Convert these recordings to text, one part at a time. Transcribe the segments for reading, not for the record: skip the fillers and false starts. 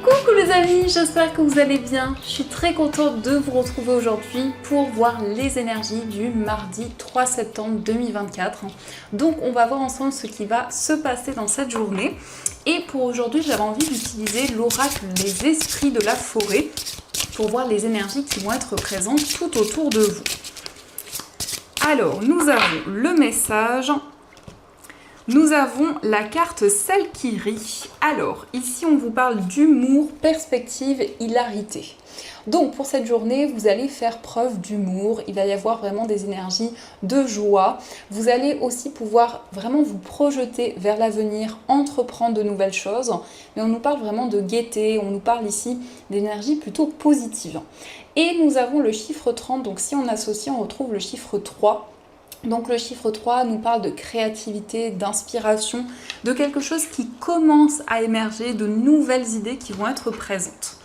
Coucou les amis, j'espère que vous allez bien. Je suis très contente de vous retrouver aujourd'hui pour voir les énergies du mardi 3 septembre 2024. Donc on va voir ensemble ce qui va se passer dans cette journée. Et pour aujourd'hui, j'avais envie d'utiliser l'oracle Les Esprits de la Forêt pour voir les énergies qui vont être présentes tout autour de vous. Alors, nous avons le message. Nous avons la carte Celle qui rit. Alors, ici, on vous parle d'humour, perspective, hilarité. Donc, pour cette journée, vous allez faire preuve d'humour. Il va y avoir vraiment des énergies de joie. Vous allez aussi pouvoir vraiment vous projeter vers l'avenir, entreprendre de nouvelles choses. Mais on nous parle vraiment de gaieté. On nous parle ici d'énergie plutôt positive. Et nous avons le chiffre 30. Donc, si on associe, on retrouve le chiffre 3. Donc le chiffre 3 nous parle de créativité, d'inspiration, de quelque chose qui commence à émerger, de nouvelles idées qui vont être présentes.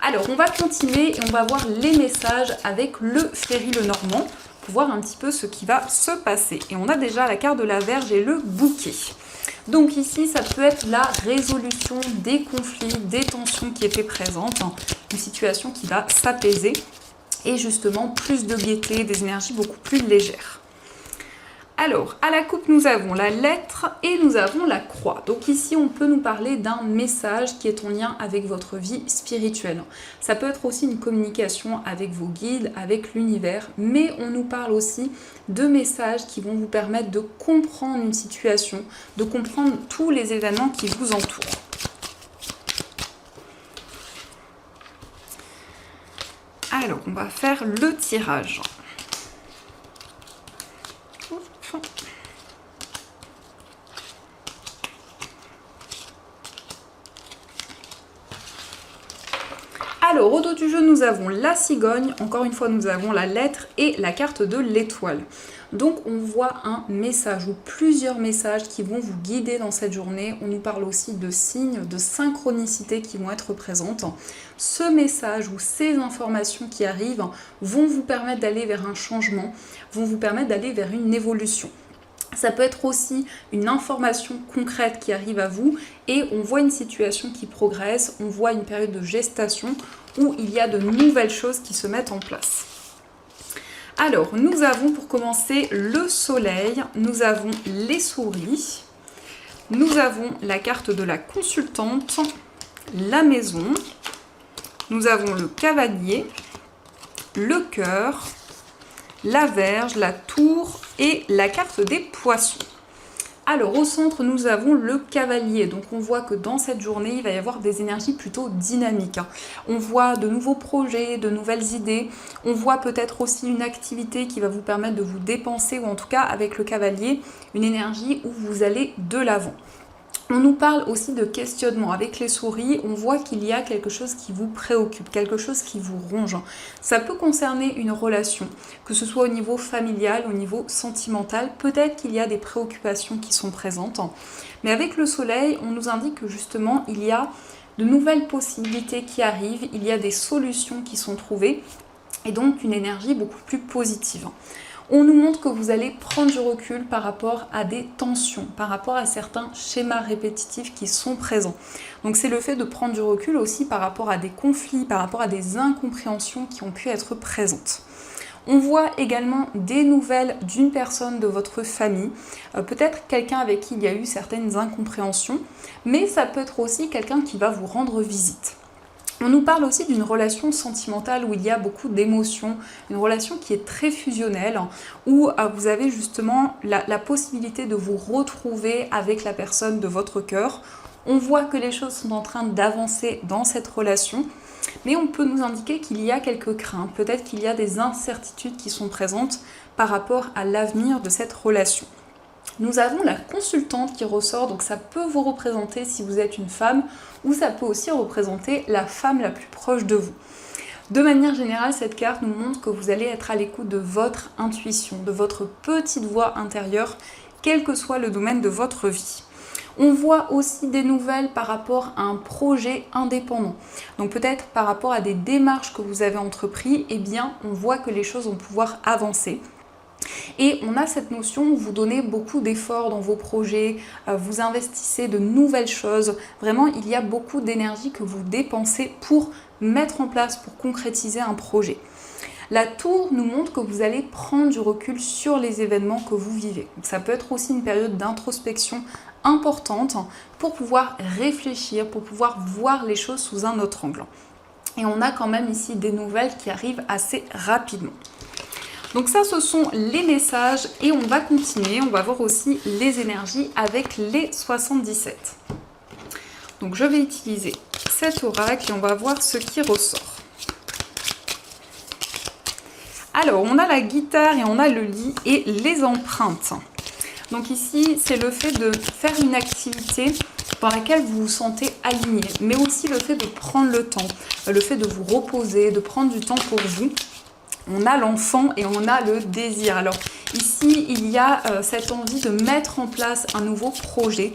Alors on va continuer et on va voir les messages avec le Ferry Lenormand pour voir un petit peu ce qui va se passer. Et on a déjà la carte de la Vierge et le bouquet. Donc ici ça peut être la résolution des conflits, des tensions qui étaient présentes, une situation qui va s'apaiser et justement plus de gaieté, des énergies beaucoup plus légères. Alors, à la coupe, nous avons la lettre et nous avons la croix. Donc ici, on peut nous parler d'un message qui est en lien avec votre vie spirituelle. Ça peut être aussi une communication avec vos guides, avec l'univers, mais on nous parle aussi de messages qui vont vous permettre de comprendre une situation, de comprendre tous les événements qui vous entourent. Alors, on va faire le tirage. Alors, au dos du jeu, nous avons la cigogne, encore une fois, nous avons la lettre et la carte de l'étoile. Donc, on voit un message ou plusieurs messages qui vont vous guider dans cette journée. On nous parle aussi de signes, de synchronicité qui vont être présentes. Ce message ou ces informations qui arrivent vont vous permettre d'aller vers un changement, vont vous permettre d'aller vers une évolution. Ça peut être aussi une information concrète qui arrive à vous et on voit une situation qui progresse, on voit une période de gestation où il y a de nouvelles choses qui se mettent en place. Alors, nous avons pour commencer le soleil, nous avons les souris, nous avons la carte de la consultante, la maison, nous avons le cavalier, le cœur, la Vierge, la tour et la carte des poissons. Alors au centre nous avons le cavalier, donc on voit que dans cette journée il va y avoir des énergies plutôt dynamiques. On voit de nouveaux projets, de nouvelles idées, on voit peut-être aussi une activité qui va vous permettre de vous dépenser ou en tout cas avec le cavalier une énergie où vous allez de l'avant. On nous parle aussi de questionnement. Avec les souris, on voit qu'il y a quelque chose qui vous préoccupe, quelque chose qui vous ronge. Ça peut concerner une relation, que ce soit au niveau familial, au niveau sentimental. Peut-être qu'il y a des préoccupations qui sont présentes. Mais avec le soleil, on nous indique que justement, il y a de nouvelles possibilités qui arrivent, il y a des solutions qui sont trouvées et donc une énergie beaucoup plus positive. On nous montre que vous allez prendre du recul par rapport à des tensions, par rapport à certains schémas répétitifs qui sont présents. Donc c'est le fait de prendre du recul aussi par rapport à des conflits, par rapport à des incompréhensions qui ont pu être présentes. On voit également des nouvelles d'une personne de votre famille, peut-être quelqu'un avec qui il y a eu certaines incompréhensions, mais ça peut être aussi quelqu'un qui va vous rendre visite. On nous parle aussi d'une relation sentimentale où il y a beaucoup d'émotions, une relation qui est très fusionnelle, où vous avez justement la possibilité de vous retrouver avec la personne de votre cœur. On voit que les choses sont en train d'avancer dans cette relation, mais on peut nous indiquer qu'il y a quelques craintes, peut-être qu'il y a des incertitudes qui sont présentes par rapport à l'avenir de cette relation. Nous avons la consultante qui ressort, donc ça peut vous représenter si vous êtes une femme ou ça peut aussi représenter la femme la plus proche de vous. De manière générale, cette carte nous montre que vous allez être à l'écoute de votre intuition, de votre petite voix intérieure, quel que soit le domaine de votre vie. On voit aussi des nouvelles par rapport à un projet indépendant. Donc peut-être par rapport à des démarches que vous avez entreprises, eh bien on voit que les choses vont pouvoir avancer. Et on a cette notion où vous donnez beaucoup d'efforts dans vos projets, vous investissez de nouvelles choses. Vraiment, il y a beaucoup d'énergie que vous dépensez pour mettre en place, pour concrétiser un projet. La tour nous montre que vous allez prendre du recul sur les événements que vous vivez. Donc ça peut être aussi une période d'introspection importante pour pouvoir réfléchir, pour pouvoir voir les choses sous un autre angle. Et on a quand même ici des nouvelles qui arrivent assez rapidement. Donc ça, ce sont les messages et on va continuer. On va voir aussi les énergies avec les 77. Donc je vais utiliser cet oracle et on va voir ce qui ressort. Alors, on a la guitare et on a le lit et les empreintes. Donc ici, c'est le fait de faire une activité dans laquelle vous vous sentez aligné, mais aussi le fait de prendre le temps, le fait de vous reposer, de prendre du temps pour vous. On a l'enfant et on a le désir. Alors ici, il y a cette envie de mettre en place un nouveau projet,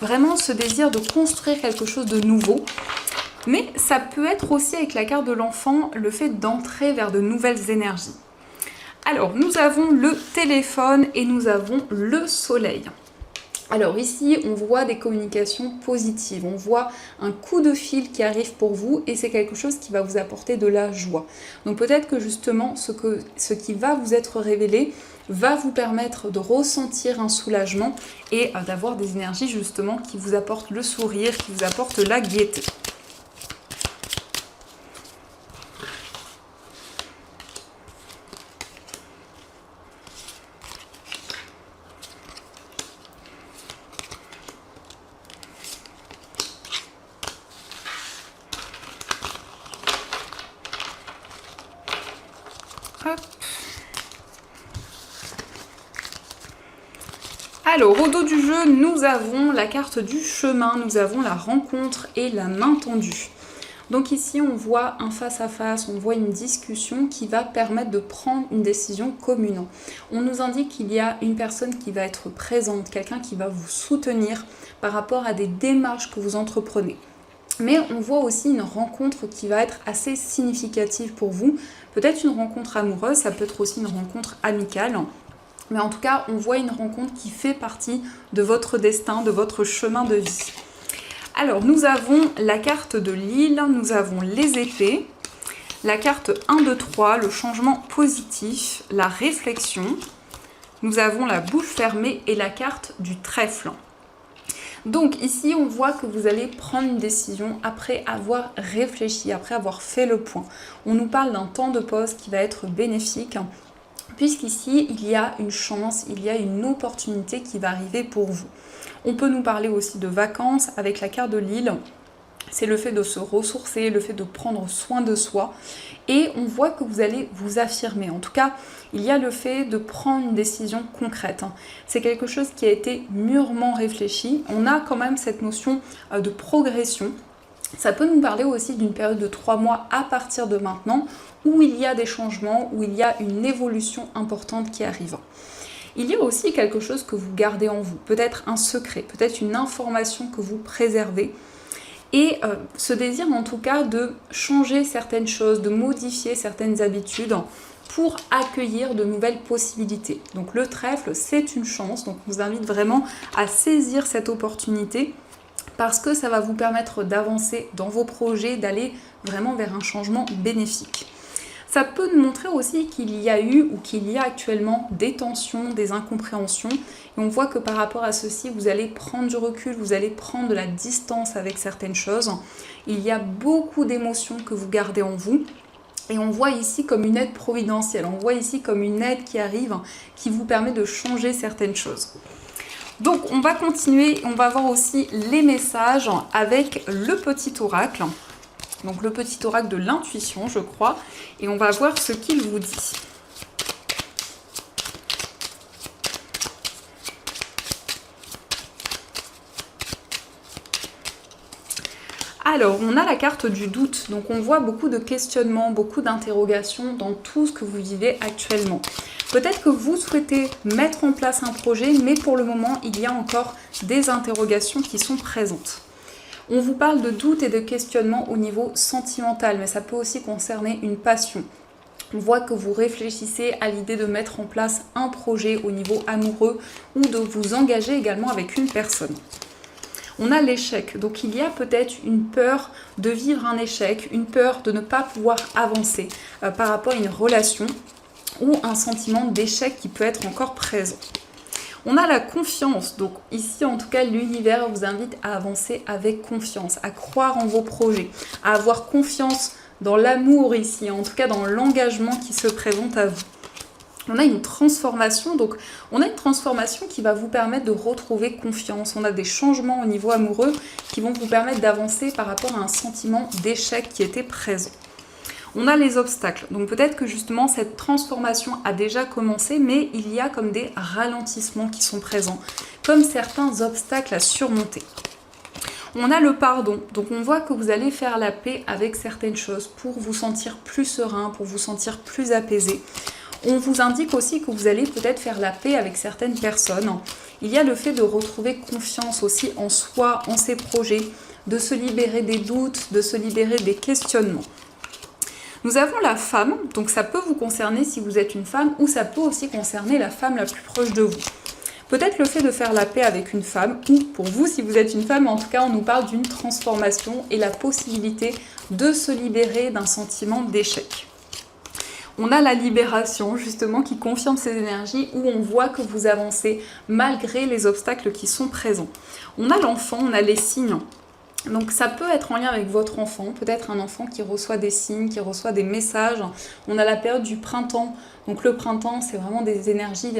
vraiment ce désir de construire quelque chose de nouveau. Mais ça peut être aussi avec la carte de l'enfant, le fait d'entrer vers de nouvelles énergies. Alors, nous avons le téléphone et nous avons le soleil. Alors ici, on voit des communications positives, on voit un coup de fil qui arrive pour vous et c'est quelque chose qui va vous apporter de la joie. Donc peut-être que justement, ce qui va vous être révélé va vous permettre de ressentir un soulagement et d'avoir des énergies justement qui vous apportent le sourire, qui vous apportent la gaieté. Hop. Alors, au dos du jeu, nous avons la carte du chemin, nous avons la rencontre et la main tendue. Donc ici, on voit un face-à-face, on voit une discussion qui va permettre de prendre une décision commune. On nous indique qu'il y a une personne qui va être présente, quelqu'un qui va vous soutenir par rapport à des démarches que vous entreprenez. Mais on voit aussi une rencontre qui va être assez significative pour vous. Peut-être une rencontre amoureuse, ça peut être aussi une rencontre amicale. Mais en tout cas, on voit une rencontre qui fait partie de votre destin, de votre chemin de vie. Alors, nous avons la carte de l'île, nous avons les épées, la carte 1, 2, 3, le changement positif, la réflexion. Nous avons la bouche fermée et la carte du trèfle. Donc ici, on voit que vous allez prendre une décision après avoir réfléchi, après avoir fait le point. On nous parle d'un temps de pause qui va être bénéfique, puisqu'ici, il y a une chance, il y a une opportunité qui va arriver pour vous. On peut nous parler aussi de vacances avec la carte de l'île. C'est le fait de se ressourcer, le fait de prendre soin de soi. Et on voit que vous allez vous affirmer. En tout cas, il y a le fait de prendre une décision concrète. C'est quelque chose qui a été mûrement réfléchi. On a quand même cette notion de progression. Ça peut nous parler aussi d'une période de 3 mois à partir de maintenant où il y a des changements, où il y a une évolution importante qui arrive. Il y a aussi quelque chose que vous gardez en vous, peut-être un secret, peut-être une information que vous préservez. Et ce désir en tout cas de changer certaines choses, de modifier certaines habitudes pour accueillir de nouvelles possibilités. Donc le trèfle, c'est une chance, donc on vous invite vraiment à saisir cette opportunité parce que ça va vous permettre d'avancer dans vos projets, d'aller vraiment vers un changement bénéfique. Ça peut nous montrer aussi qu'il y a eu ou qu'il y a actuellement des tensions, des incompréhensions. Et on voit que par rapport à ceci, vous allez prendre du recul, vous allez prendre de la distance avec certaines choses. Il y a beaucoup d'émotions que vous gardez en vous. Et on voit ici comme une aide providentielle, on voit ici comme une aide qui arrive, qui vous permet de changer certaines choses. Donc on va continuer, on va voir aussi les messages avec le petit oracle. Donc le petit oracle de l'intuition, je crois, et on va voir ce qu'il vous dit. Alors, on a la carte du doute, donc on voit beaucoup de questionnements, beaucoup d'interrogations dans tout ce que vous vivez actuellement. Peut-être que vous souhaitez mettre en place un projet, mais pour le moment, il y a encore des interrogations qui sont présentes. On vous parle de doute et de questionnement au niveau sentimental, mais ça peut aussi concerner une passion. On voit que vous réfléchissez à l'idée de mettre en place un projet au niveau amoureux ou de vous engager également avec une personne. On a l'échec, donc il y a peut-être une peur de vivre un échec, une peur de ne pas pouvoir avancer par rapport à une relation ou un sentiment d'échec qui peut être encore présent. On a la confiance, donc ici en tout cas l'univers vous invite à avancer avec confiance, à croire en vos projets, à avoir confiance dans l'amour ici, en tout cas dans l'engagement qui se présente à vous. On a une transformation, donc on a une transformation qui va vous permettre de retrouver confiance. On a des changements au niveau amoureux qui vont vous permettre d'avancer par rapport à un sentiment d'échec qui était présent. On a les obstacles, donc peut-être que justement cette transformation a déjà commencé, mais il y a comme des ralentissements qui sont présents, comme certains obstacles à surmonter. On a le pardon, donc on voit que vous allez faire la paix avec certaines choses pour vous sentir plus serein, pour vous sentir plus apaisé. On vous indique aussi que vous allez peut-être faire la paix avec certaines personnes. Il y a le fait de retrouver confiance aussi en soi, en ses projets, de se libérer des doutes, de se libérer des questionnements. Nous avons la femme, donc ça peut vous concerner si vous êtes une femme ou ça peut aussi concerner la femme la plus proche de vous. Peut-être le fait de faire la paix avec une femme ou pour vous si vous êtes une femme, en tout cas on nous parle d'une transformation et la possibilité de se libérer d'un sentiment d'échec. On a la libération justement qui confirme ces énergies où on voit que vous avancez malgré les obstacles qui sont présents. On a l'enfant, on a les signes. Donc ça peut être en lien avec votre enfant, peut-être un enfant qui reçoit des signes, qui reçoit des messages. On a la période du printemps. Donc le printemps, c'est vraiment des énergies,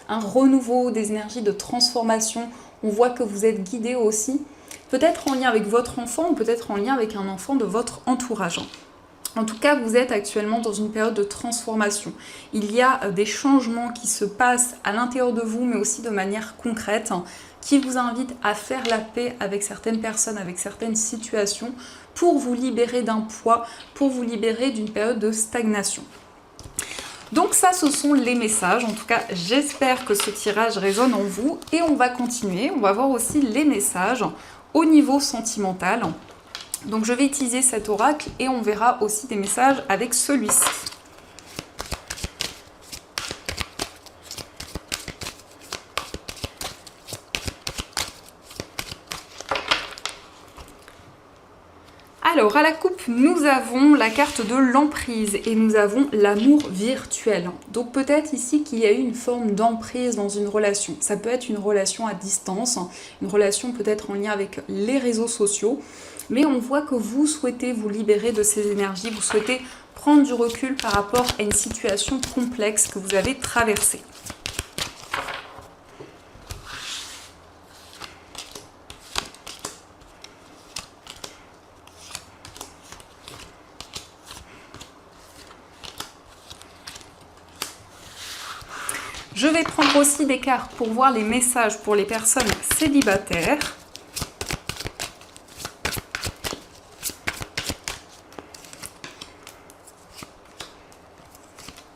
un renouveau, des énergies de transformation. On voit que vous êtes guidé aussi, peut-être en lien avec votre enfant ou peut-être en lien avec un enfant de votre entourage. En tout cas, vous êtes actuellement dans une période de transformation. Il y a des changements qui se passent à l'intérieur de vous, mais aussi de manière concrète, qui vous invitent à faire la paix avec certaines personnes, avec certaines situations, pour vous libérer d'un poids, pour vous libérer d'une période de stagnation. Donc ça, ce sont les messages. En tout cas, j'espère que ce tirage résonne en vous. Et on va continuer. On va voir aussi les messages au niveau sentimental. Donc je vais utiliser cet oracle et on verra aussi des messages avec celui-ci. Alors, à la coupe, nous avons la carte de l'emprise et nous avons l'amour virtuel. Donc peut-être ici qu'il y a eu une forme d'emprise dans une relation. Ça peut être une relation à distance, une relation peut-être en lien avec les réseaux sociaux. Mais on voit que vous souhaitez vous libérer de ces énergies, vous souhaitez prendre du recul par rapport à une situation complexe que vous avez traversée. Je vais prendre aussi des cartes pour voir les messages pour les personnes célibataires.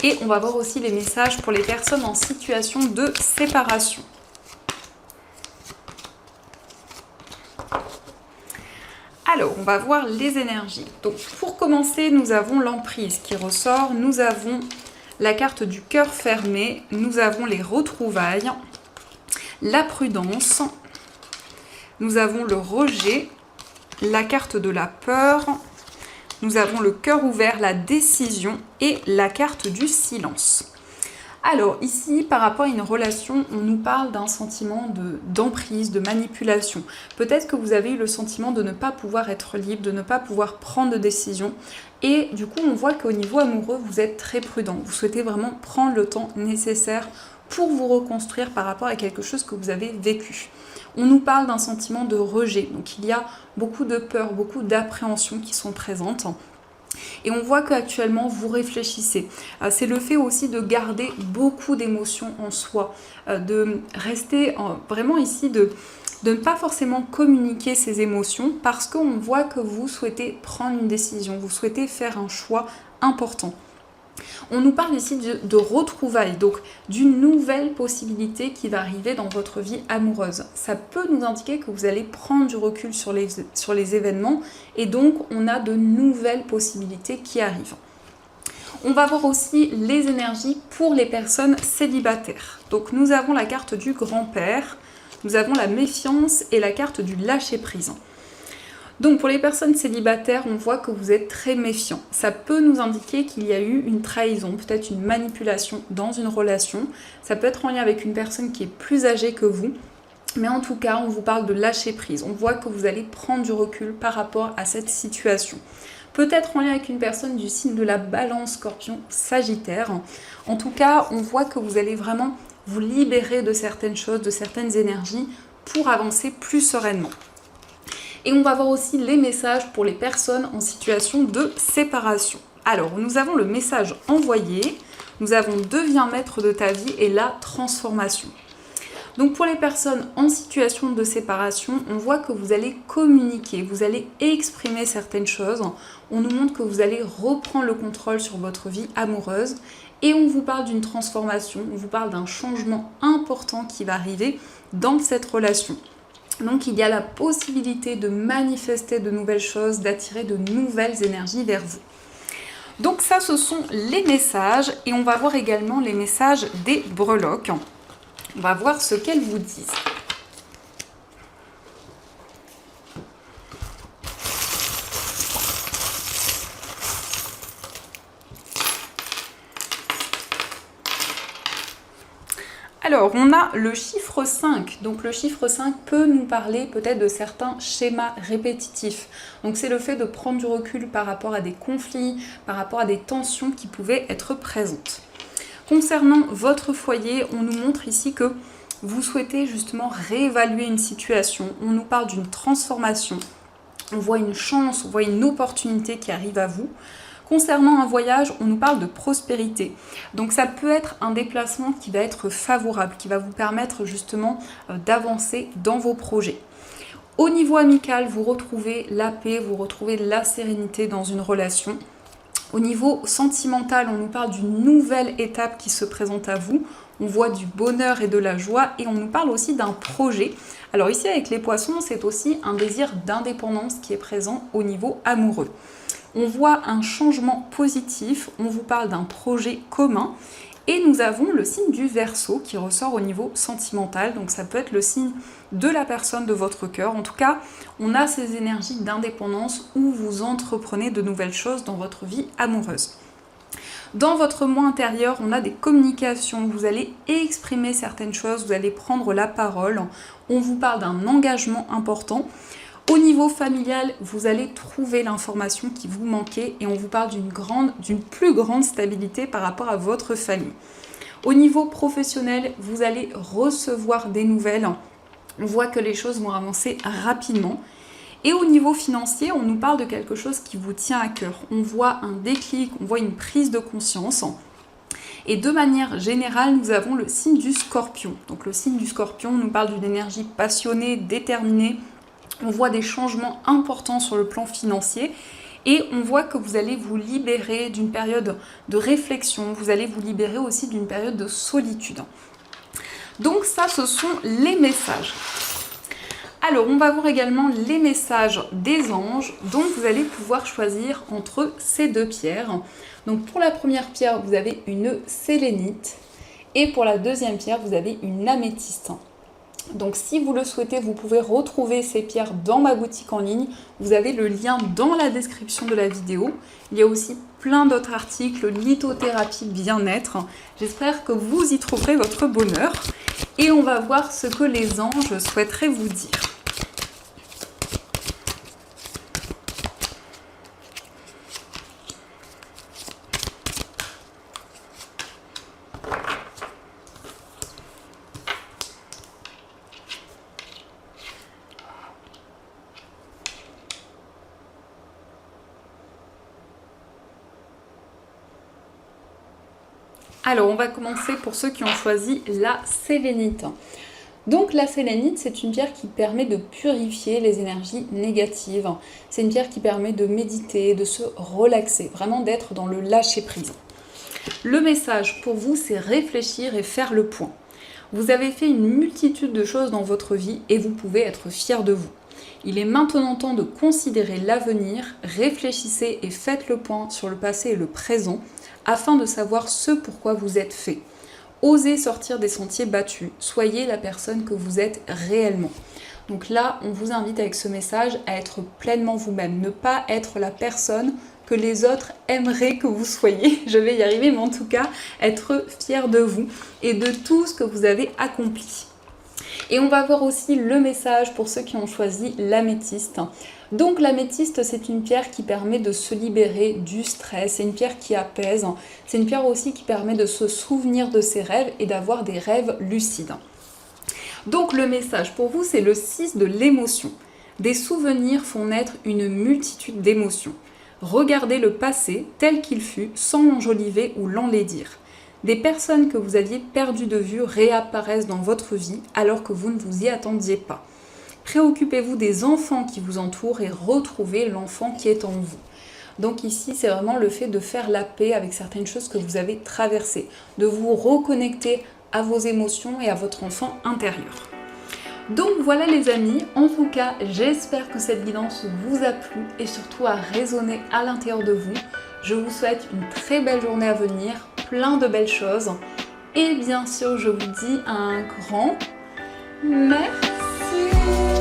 Et on va voir aussi les messages pour les personnes en situation de séparation. Alors, on va voir les énergies. Donc, pour commencer, nous avons l'emprise qui ressort. Nous avons la carte du cœur fermé. Nous avons les retrouvailles, la prudence. Nous avons le rejet, la carte de la peur. Nous avons le cœur ouvert, la décision et la carte du silence. Alors ici, par rapport à une relation, on nous parle d'un sentiment d'emprise, de manipulation. Peut-être que vous avez eu le sentiment de ne pas pouvoir être libre, de ne pas pouvoir prendre de décision. Et du coup, on voit qu'au niveau amoureux, vous êtes très prudent. Vous souhaitez vraiment prendre le temps nécessaire pour vous reconstruire par rapport à quelque chose que vous avez vécu. On nous parle d'un sentiment de rejet, donc il y a beaucoup de peur, beaucoup d'appréhension qui sont présentes. Et on voit qu'actuellement vous réfléchissez. C'est le fait aussi de garder beaucoup d'émotions en soi, de rester vraiment ici, de ne pas forcément communiquer ces émotions parce qu'on voit que vous souhaitez prendre une décision, vous souhaitez faire un choix important. On nous parle ici de retrouvailles, donc d'une nouvelle possibilité qui va arriver dans votre vie amoureuse. Ça peut nous indiquer que vous allez prendre du recul sur les événements et donc on a de nouvelles possibilités qui arrivent. On va voir aussi les énergies pour les personnes célibataires. Donc nous avons la carte du grand-père, nous avons la méfiance et la carte du lâcher-prise. Donc pour les personnes célibataires, on voit que vous êtes très méfiant. Ça peut nous indiquer qu'il y a eu une trahison, peut-être une manipulation dans une relation. Ça peut être en lien avec une personne qui est plus âgée que vous. Mais en tout cas, on vous parle de lâcher prise. On voit que vous allez prendre du recul par rapport à cette situation. Peut-être en lien avec une personne du signe de la Balance, Scorpion, Sagittaire. En tout cas, on voit que vous allez vraiment vous libérer de certaines choses, de certaines énergies pour avancer plus sereinement. Et on va voir aussi les messages pour les personnes en situation de séparation. Alors, nous avons le message envoyé, nous avons deviens maître de ta vie et la transformation. Donc pour les personnes en situation de séparation, on voit que vous allez communiquer, vous allez exprimer certaines choses. On nous montre que vous allez reprendre le contrôle sur votre vie amoureuse et on vous parle d'une transformation, on vous parle d'un changement important qui va arriver dans cette relation. Donc il y a la possibilité de manifester de nouvelles choses, d'attirer de nouvelles énergies vers vous. Donc ça, ce sont les messages et on va voir également les messages des breloques. On va voir ce qu'elles vous disent. Alors, on a le chiffre 5. Donc, le chiffre 5 peut nous parler peut-être de certains schémas répétitifs. Donc, c'est le fait de prendre du recul par rapport à des conflits, par rapport à des tensions qui pouvaient être présentes. Concernant votre foyer, on nous montre ici que vous souhaitez justement réévaluer une situation. On nous parle d'une transformation. On voit une chance, on voit une opportunité qui arrive à vous. Concernant un voyage, on nous parle de prospérité. Donc ça peut être un déplacement qui va être favorable, qui va vous permettre justement d'avancer dans vos projets. Au niveau amical, vous retrouvez la paix, vous retrouvez la sérénité dans une relation. Au niveau sentimental, on nous parle d'une nouvelle étape qui se présente à vous. On voit du bonheur et de la joie et on nous parle aussi d'un projet. Alors ici avec les poissons, c'est aussi un désir d'indépendance qui est présent au niveau amoureux. On voit un changement positif, on vous parle d'un projet commun et nous avons le signe du Verseau qui ressort au niveau sentimental. Donc ça peut être le signe de la personne de votre cœur. En tout cas, on a ces énergies d'indépendance où vous entreprenez de nouvelles choses dans votre vie amoureuse. Dans votre moi intérieur, on a des communications, vous allez exprimer certaines choses, vous allez prendre la parole, on vous parle d'un engagement important. Au niveau familial, vous allez trouver l'information qui vous manquait et on vous parle d'une plus grande stabilité par rapport à votre famille. Au niveau professionnel, vous allez recevoir des nouvelles. On voit que les choses vont avancer rapidement. Et au niveau financier, on nous parle de quelque chose qui vous tient à cœur. On voit un déclic, on voit une prise de conscience. Et de manière générale, nous avons le signe du Scorpion. Donc le signe du Scorpion nous parle d'une énergie passionnée, déterminée. On voit des changements importants sur le plan financier et on voit que vous allez vous libérer d'une période de réflexion, vous allez vous libérer aussi d'une période de solitude. Donc ça, ce sont les messages. Alors, on va voir également les messages des anges, donc vous allez pouvoir choisir entre ces deux pierres. Donc pour la première pierre, vous avez une sélénite et pour la deuxième pierre, vous avez une améthyste. Donc si vous le souhaitez, vous pouvez retrouver ces pierres dans ma boutique en ligne. Vous avez le lien dans la description de la vidéo. Il y a aussi plein d'autres articles, lithothérapie, bien-être. J'espère que vous y trouverez votre bonheur. Et on va voir ce que les anges souhaiteraient vous dire. Alors, on va commencer pour ceux qui ont choisi la sélénite. Donc, la sélénite, c'est une pierre qui permet de purifier les énergies négatives. C'est une pierre qui permet de méditer, de se relaxer, vraiment d'être dans le lâcher-prise. Le message pour vous, c'est réfléchir et faire le point. Vous avez fait une multitude de choses dans votre vie et vous pouvez être fier de vous. Il est maintenant temps de considérer l'avenir, réfléchissez et faites le point sur le passé et le présent afin de savoir ce pourquoi vous êtes fait. Osez sortir des sentiers battus, soyez la personne que vous êtes réellement. Donc là, on vous invite avec ce message à être pleinement vous-même, ne pas être la personne que les autres aimeraient que vous soyez. Je vais y arriver, mais en tout cas, être fier de vous et de tout ce que vous avez accompli. Et on va voir aussi le message pour ceux qui ont choisi l'améthyste. Donc l'améthyste, c'est une pierre qui permet de se libérer du stress, c'est une pierre qui apaise, c'est une pierre aussi qui permet de se souvenir de ses rêves et d'avoir des rêves lucides. Donc le message pour vous, c'est le 6 de l'émotion. Des souvenirs font naître une multitude d'émotions. Regardez le passé tel qu'il fut sans l'enjoliver ou l'enlaidir. Des personnes que vous aviez perdues de vue réapparaissent dans votre vie alors que vous ne vous y attendiez pas. Préoccupez-vous des enfants qui vous entourent et retrouvez l'enfant qui est en vous. Donc ici, c'est vraiment le fait de faire la paix avec certaines choses que vous avez traversées, de vous reconnecter à vos émotions et à votre enfant intérieur. Donc voilà les amis, en tout cas, j'espère que cette guidance vous a plu et surtout a résonné à l'intérieur de vous. Je vous souhaite une très belle journée à venir, plein de belles choses. Et bien sûr, je vous dis un grand merci.